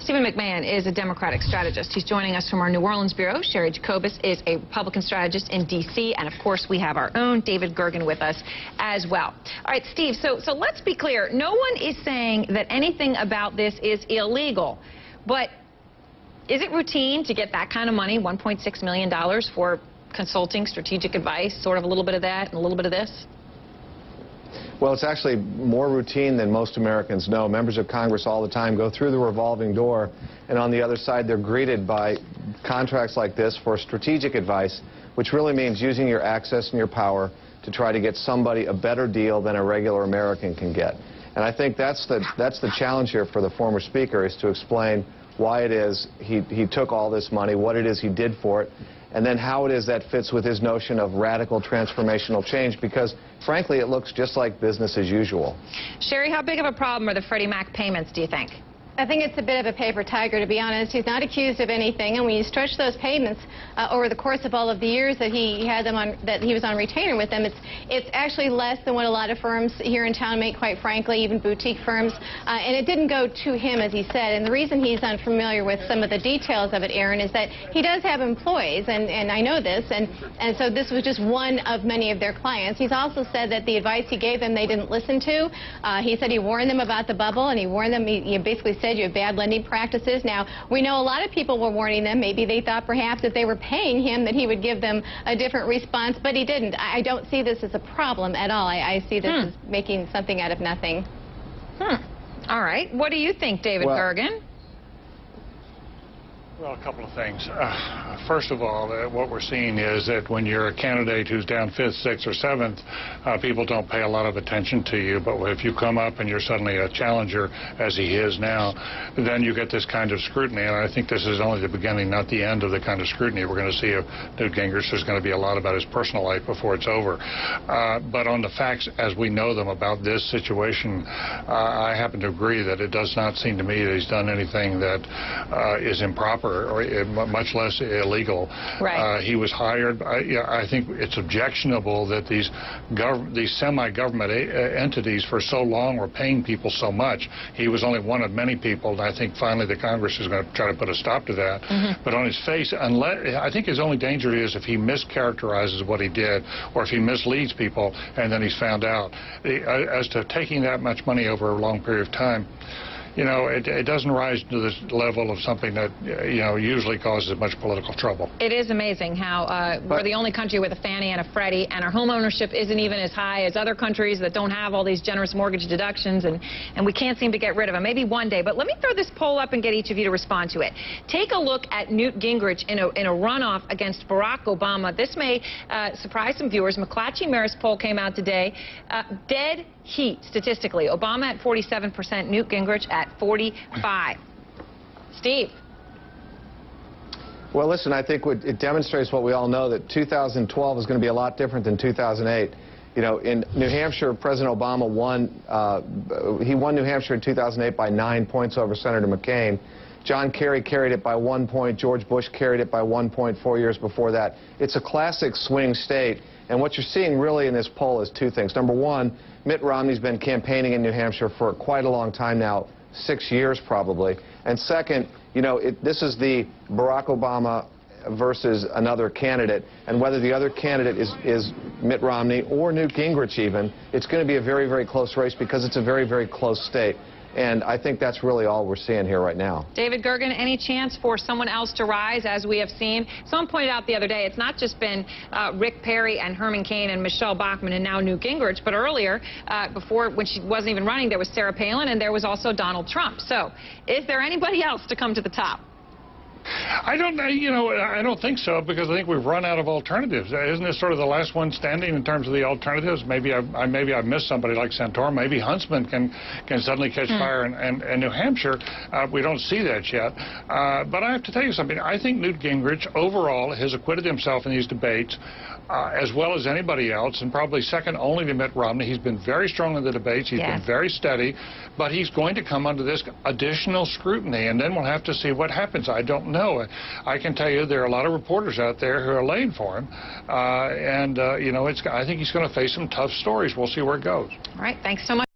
Stephen McMahon is a Democratic strategist. He's joining us from our New Orleans bureau. Sherry Jacobus is a Republican strategist in D.C. And, of course, we have our own David Gergen with us as well. All right, Steve, so let's be clear. No one is saying that anything about this is illegal. But is it routine to get that kind of money, $1.6 million, for consulting, strategic advice, sort of a little bit of that and a little bit of this? Well, it's actually more routine than most Americans know. Members of Congress all the time go through the revolving door, and on the other side, they're greeted by contracts like this for strategic advice, which really means using your access and your power to try to get somebody a better deal than a regular American can get. And I think that's the challenge here for the former speaker, is to explain why it is he took all this money, what it is he did for it, and then how it is that fits with his notion of radical transformational change, because, frankly, it looks just like business as usual. Sherry, how big of a problem are the Freddie Mac payments, do you think? I think it's a bit of a paper tiger, to be honest. He's not accused of anything, and when you stretch those payments over the course of all of the years that he had them on, that he was on retainer with them, it's actually less than what a lot of firms here in town make, quite frankly, even boutique firms. And it didn't go to him, as he said. And the reason he's unfamiliar with some of the details of it, Aaron, is that he does have employees, and I know this, and so this was just one of many of their clients. He's also said that the advice he gave them they didn't listen to. He said he warned them about the bubble, and he warned them, he basically said you have bad lending practices. Now, we know a lot of people were warning them. Maybe they thought perhaps if they were paying him that he would give them a different response, but he didn't. I don't see this as a problem at all. I see this as making something out of nothing. All right. What do you think, David Gergen? Well, a couple of things. First of all, what we're seeing is that when you're a candidate who's down 5th, 6th, or 7th, people don't pay a lot of attention to you. But if you come up and you're suddenly a challenger, as he is now, then you get this kind of scrutiny. And I think this is only the beginning, not the end of the kind of scrutiny we're going to see of Newt Gingrich. There's going to be a lot about his personal life before it's over. But on the facts as we know them about this situation, I happen to agree that it does not seem to me that he's done anything that is improper, or much less illegal. Right. He was hired. I think it's objectionable that these semi-government entities for so long were paying people so much. He was only one of many people, and I think finally the Congress is going to try to put a stop to that. But on his face, I think his only danger is if he mischaracterizes what he did, or if he misleads people and then he's found out. As to taking that much money over a long period of time, you know, it doesn't rise to this level of something that, you know, usually causes much political trouble. It is amazing how we're the only country with a Fannie and a Freddie, and our home ownership isn't even as high as other countries that don't have all these generous mortgage deductions, and we can't seem to get rid of them. Maybe one day. But let me throw this poll up and get each of you to respond to it. Take a look at Newt Gingrich in a runoff against Barack Obama. This may surprise some viewers. McClatchy-Maris poll came out today. Dead heat, statistically. Obama at 47%, Newt Gingrich at 45%. Steve? Well, listen, I think it demonstrates what we all know, that 2012 is going to be a lot different than 2008. You know, in New Hampshire, President Obama won. He won New Hampshire in 2008 by 9 points over Senator McCain. John Kerry carried it by 1 point. George Bush carried it by 1 point 4 years before that. It's a classic swing state. And what you're seeing really in this poll is two things. Number one, Mitt Romney's been campaigning in New Hampshire for quite a long time now, 6 years probably. And second, you know, this is the Barack Obama versus another candidate. And whether the other candidate is Mitt Romney or Newt Gingrich even, it's going to be a very, very close race because it's a very, very close state. And I think that's really all we're seeing here right now. David Gergen, any chance for someone else to rise, as we have seen? Someone pointed out the other day, it's not just been Rick Perry and Herman Cain and Michelle Bachmann and now Newt Gingrich, but earlier, before, when she wasn't even running, there was Sarah Palin and there was also Donald Trump. So is there anybody else to come to the top? I don't think so, because I think we've run out of alternatives. Isn't this sort of the last one standing in terms of the alternatives? Maybe I've missed somebody like Santorum. Maybe Huntsman can suddenly catch fire in New Hampshire. We don't see that yet. But I have to tell you something. I think Newt Gingrich overall has acquitted himself in these debates as well as anybody else, and probably second only to Mitt Romney. He's been very strong in the debates. He's been very steady, but he's going to come under this additional scrutiny, and then we'll have to see what happens. I don't know. I can tell you there are a lot of reporters out there who are laying for him, and you know, I think he's going to face some tough stories. We'll see where it goes. All right, thanks so much.